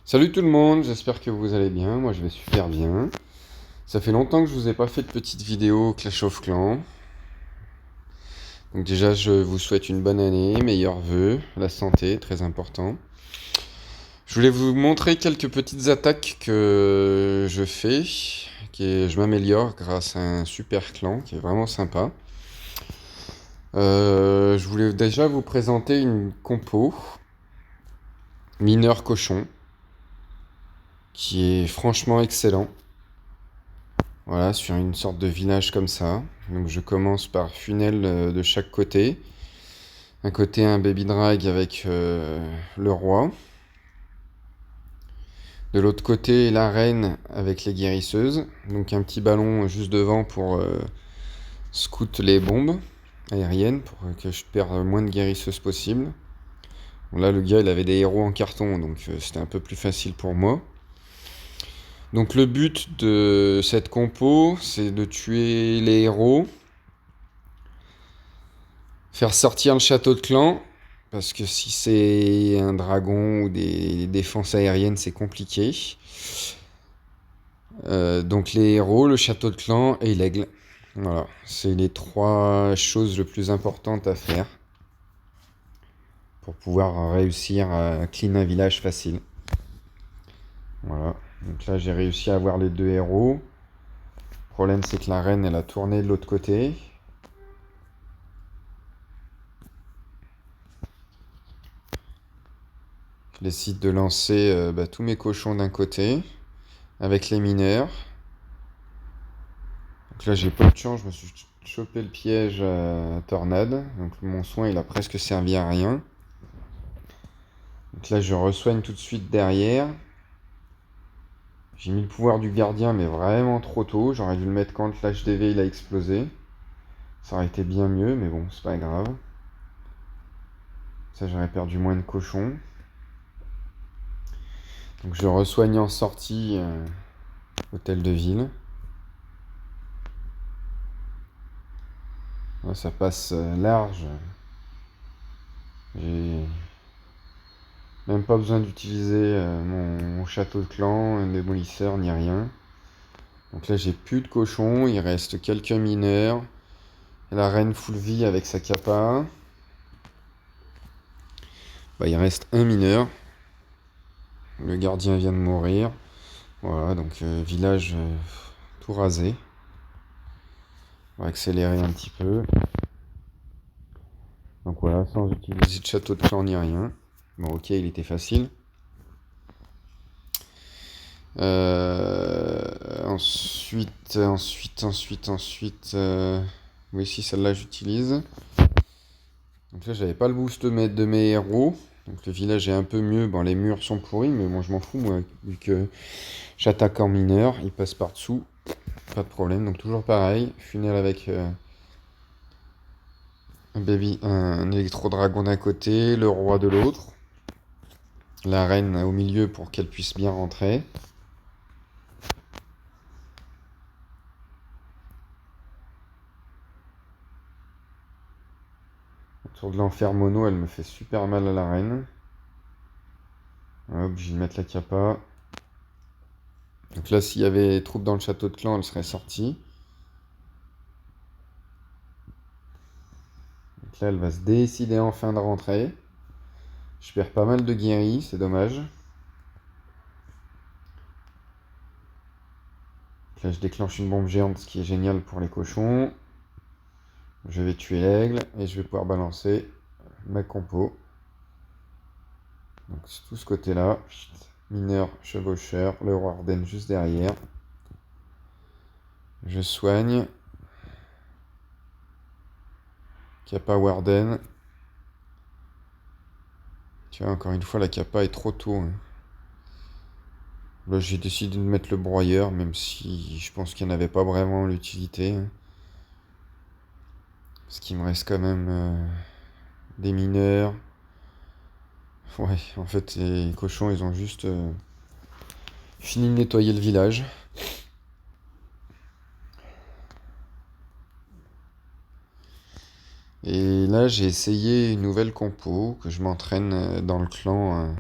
Salut tout le monde, j'espère que vous allez bien, moi je vais super bien. Ça fait longtemps que je vous ai pas fait de petite vidéo Clash of Clans. Donc déjà je vous souhaite une bonne année, meilleurs vœux, la santé, très important. Je voulais vous montrer quelques petites attaques que je fais, je m'améliore grâce à un super clan qui est vraiment sympa. Je voulais déjà vous présenter une compo, mineur cochon, qui est franchement excellent. Voilà, sur une sorte de village comme ça. Donc je commence par funnel de chaque côté. Un côté un baby drag avec le roi. De l'autre côté la reine avec les guérisseuses. Donc un petit ballon juste devant pour scout les bombes aériennes pour que je perde le moins de guérisseuses possible. Bon, là le gars il avait des héros en carton donc c'était un peu plus facile pour moi. Donc le but de cette compo c'est de tuer les héros. Faire sortir le château de clan, parce que si c'est un dragon ou des défenses aériennes, c'est compliqué. Donc les héros, le château de clan et l'aigle. Voilà, c'est les trois choses les plus importantes à faire pour pouvoir réussir à clean un village facile. Voilà, donc là j'ai réussi à avoir les deux héros. Le problème c'est que la reine elle a tourné de l'autre côté. Je décide de lancer tous mes cochons d'un côté avec les mineurs. Donc là, j'ai pas eu de chance, je me suis chopé le piège à tornade. Donc mon soin, il a presque servi à rien. Donc là, je resoigne tout de suite derrière. J'ai mis le pouvoir du gardien, mais vraiment trop tôt. J'aurais dû le mettre quand l'HDV il a explosé. Ça aurait été bien mieux, mais bon, c'est pas grave. Ça, j'aurais perdu moins de cochons. Donc je resoigne en sortie hôtel de ville. Là, ça passe large. J'ai même pas besoin d'utiliser mon château de clan, un démolisseur, ni rien. Donc là, j'ai plus de cochons, il reste quelques mineurs. La reine full vie avec sa capa. Il reste un mineur. Le gardien vient de mourir. Voilà, donc village tout rasé. On va accélérer un petit peu. Donc voilà, sans utiliser de château de clan ni rien. Bon, ok, il était facile. Ensuite. Oui, si celle-là j'utilise. Donc là, j'avais pas le boost de mes héros. Donc le village est un peu mieux. Bon, les murs sont pourris, mais bon, je m'en fous, moi, vu que j'attaque en mineur. Il passe par-dessous. Pas de problème. Donc toujours pareil. Funnel avec un électro-dragon d'un côté, le roi de l'autre. La reine au milieu pour qu'elle puisse bien rentrer. Autour de l'enfer mono, elle me fait super mal à la reine. Hop, je vais mettre la capa. Donc là, s'il y avait des troupes dans le château de clan, elle serait sortie. Donc là, elle va se décider enfin de rentrer. Je perds pas mal de guéris, c'est dommage. Donc là, je déclenche une bombe géante, ce qui est génial pour les cochons. Je vais tuer l'aigle et je vais pouvoir balancer ma compo. Donc c'est tout ce côté-là. Mineur, chevaucheur, le roi Arden juste derrière. Je soigne. Kappa Warden. Tu vois, encore une fois, la Kappa est trop tôt. Hein. Là, j'ai décidé de mettre le broyeur, même si je pense qu'il n'y en avait pas vraiment l'utilité. Hein. Parce qu'il me reste quand même des mineurs. Ouais, en fait, les cochons, ils ont juste fini de nettoyer le village. Et là, j'ai essayé une nouvelle compo que je m'entraîne dans le clan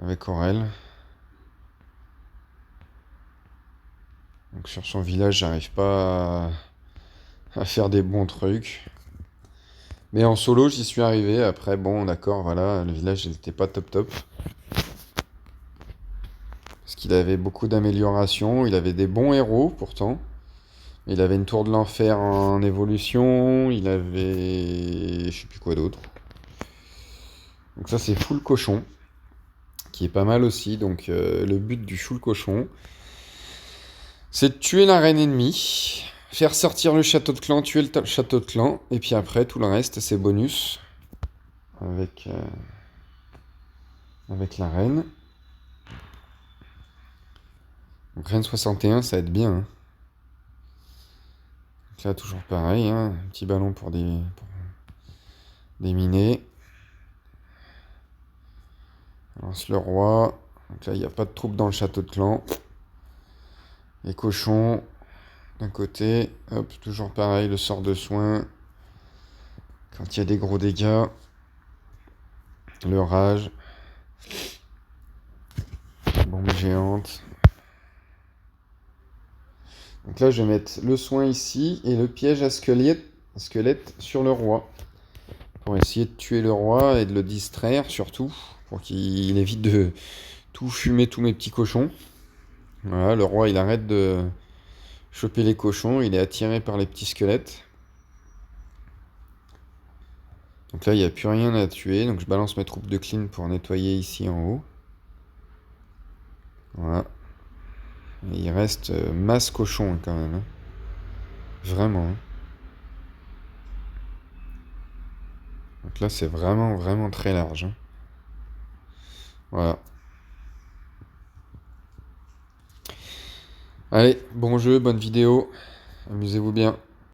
avec Aurel. Donc sur son village, j'arrive pas à faire des bons trucs. Mais en solo, j'y suis arrivé. Après, bon, d'accord, voilà, le village n'était pas top top. Parce qu'il avait beaucoup d'améliorations. Il avait des bons héros, pourtant. Il avait une tour de l'enfer en évolution. Il avait... je sais plus quoi d'autre. Donc ça, c'est full cochon. Qui est pas mal aussi. Donc le but du full cochon, c'est de tuer la reine ennemie. Faire sortir le château de clan, tuer le château de clan. Et puis après, tout le reste, c'est bonus. Avec la reine. Donc reine 61, ça va être bien. Hein. Donc là, toujours pareil. Hein. Un petit ballon pour déminer. On lance le roi. Donc là, il n'y a pas de troupes dans le château de clan. Les cochons d'un côté. Hop, toujours pareil, le sort de soin. Quand il y a des gros dégâts. Le rage. Bombe géante. Donc là, je vais mettre le soin ici et le piège à squelette sur le roi. Pour essayer de tuer le roi et de le distraire surtout. Pour qu'il évite de tout fumer tous mes petits cochons. Voilà, le roi il arrête de choper les cochons. Il est attiré par les petits squelettes. Donc là, il n'y a plus rien à tuer. Donc je balance mes troupes de clean pour nettoyer ici en haut. Voilà. Et il reste masse cochon quand même. Hein. Vraiment. Hein. Donc là, c'est vraiment, vraiment très large. Hein. Voilà. Allez, bon jeu, bonne vidéo. Amusez-vous bien.